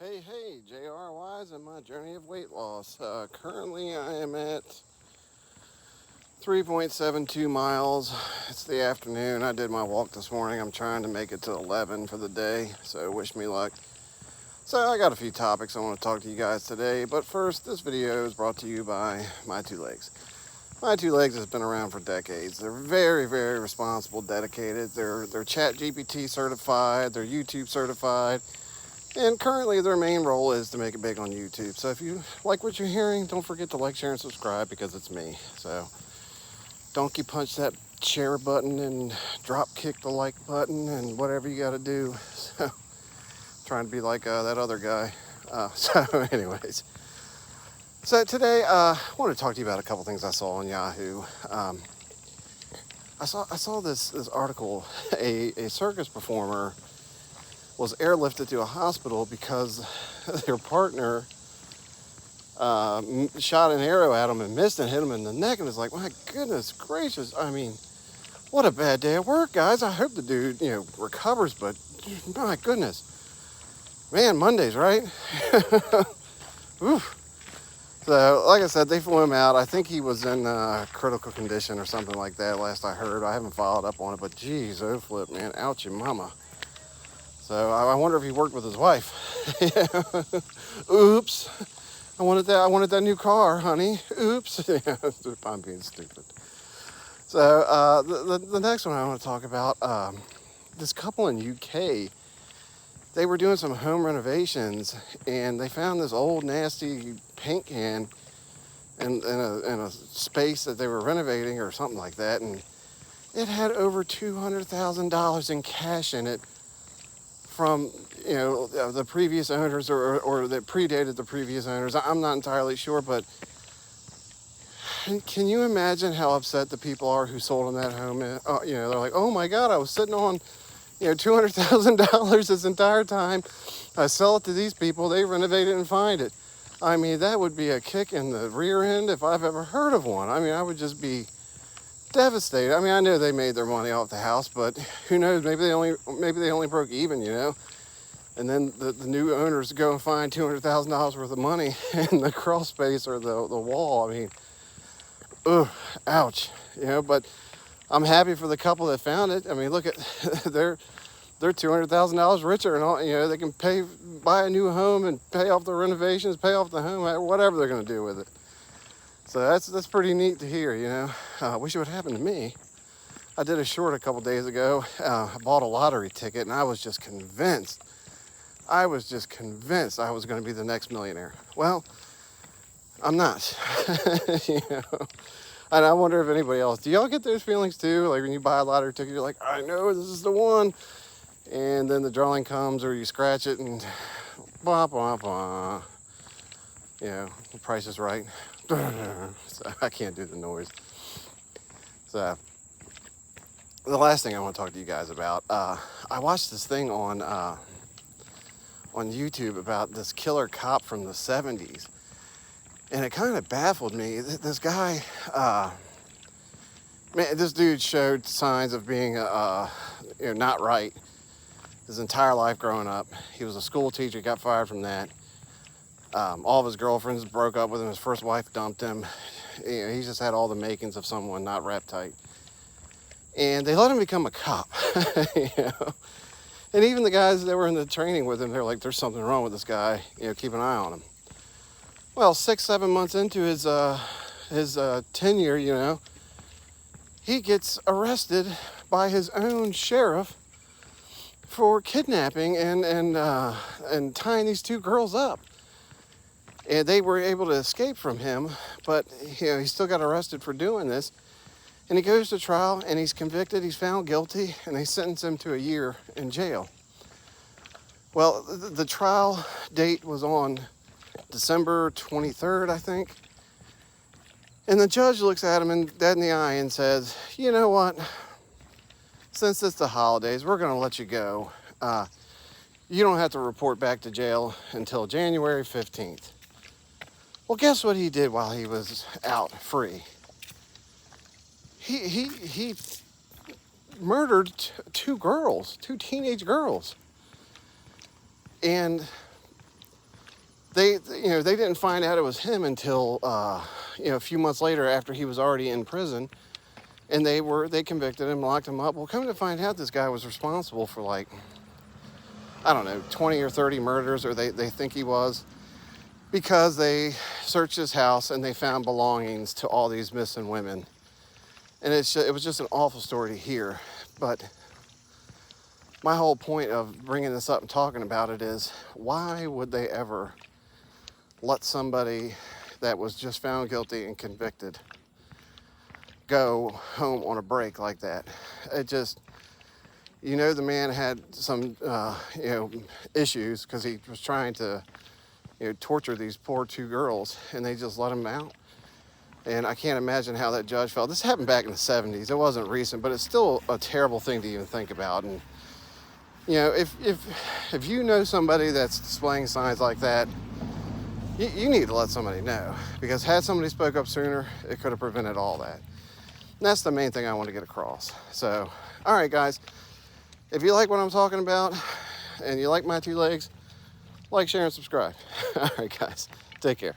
Hey, JR Wise and my journey of weight loss. Currently, I am at 3.72 miles. It's the afternoon. I did my walk this morning. I'm trying to make it to 11 for the day, so wish me luck. So, I got a few topics I want to talk to you guys today, but first, this video is brought to you by My Two Legs. My Two Legs has been around for decades. They're very, very responsible, dedicated. They're ChatGPT certified, they're YouTube certified. And currently their main role is to make it big on YouTube. So if you like what you're hearing, don't forget to like, share, and subscribe because it's me. So donkey punch that share button and drop kick the like button and whatever you got to do. So trying to be like that other guy. So anyways. So today I want to talk to you about a couple things I saw on Yahoo. I saw this article. A circus performer was airlifted to a hospital because their partner shot an arrow at him and missed and hit him in the neck. And it's like, my goodness gracious. I mean, what a bad day at work, guys. I hope the dude, recovers, but my goodness. Man, Mondays, right? Oof. So, like I said, they flew him out. I think he was in critical condition or something like that, last I heard. I haven't followed up on it, but geez, oh flip, man. Ouchie mama. So I wonder if he worked with his wife. Oops. I wanted that new car, honey. Oops. I'm being stupid. So the next one I want to talk about, this couple in UK, they were doing some home renovations and they found this old nasty paint can in a space that they were renovating or something like that, and it had over $200,000 in cash in it from the previous owners or that predated the previous owners. I'm not entirely sure, but can you imagine how upset the people are who sold them that home? They're like, oh my God, I was sitting on $200,000 this entire time. I sell it to these people, they renovate it and find it. I mean, that would be a kick in the rear end if I've ever heard of one. I mean, I would just be devastated. I mean, I know they made their money off the house, but who knows? Maybe they only broke even, And then the new owners go and find $200,000 worth of money in the crawl space or the wall. I mean, ouch, But I'm happy for the couple that found it. I mean, look at they're $200,000 richer, and all. They can buy a new home and pay off the renovations, pay off the home, whatever they're going to do with it. So that's pretty neat to hear, I wish it would happen to me. I did a short a couple days ago. I bought a lottery ticket, and I was just convinced I was going to be the next millionaire. Well, I'm not. And I wonder if anybody else, do y'all get those feelings too? Like when you buy a lottery ticket, you're like, I know this is the one. And then the drawing comes or you scratch it and blah, blah, blah. The price is right. So I can't do the noise. So the last thing I want to talk to you guys about, I watched this thing on YouTube about this killer cop from the 70s. And it kind of baffled me. This guy, this dude showed signs of being not right his entire life growing up. He was a school teacher, got fired from that. All of his girlfriends broke up with him. His first wife dumped him. He just had all the makings of someone not rap tight. And they let him become a cop. And even the guys that were in the training with him, they're like, there's something wrong with this guy. Keep an eye on him. Well, 6-7 months into his tenure, he gets arrested by his own sheriff for kidnapping and tying these two girls up. And they were able to escape from him, but he still got arrested for doing this. And he goes to trial, and he's convicted. He's found guilty, and they sentence him to a year in jail. Well, the trial date was on December 23rd, I think. And the judge looks at him dead in the eye and says, you know what? Since it's the holidays, we're going to let you go. You don't have to report back to jail until January 15th. Well, guess what he did while he was out free? He murdered two teenage girls. And they didn't find out it was him until a few months later, after he was already in prison, and they convicted him, locked him up. Well, come to find out, this guy was responsible for, like, I don't know, 20 or 30 murders, or they think he was, because they searched his house and they found belongings to all these missing women. And it was just an awful story to hear. But my whole point of bringing this up and talking about it is, why would they ever let somebody that was just found guilty and convicted go home on a break like that? It just, the man had some, issues, because he was trying to, torture these poor two girls, and they just let him out. And I can't imagine how that judge felt. This happened back in the 70s. It wasn't recent, but it's still a terrible thing to even think about. And, if you know somebody that's displaying signs like that, you need to let somebody know, because had somebody spoke up sooner, it could have prevented all that. And that's the main thing I want to get across. So, all right, guys, if you like what I'm talking about and you like my two legs, like, share, and subscribe. All right, guys, take care.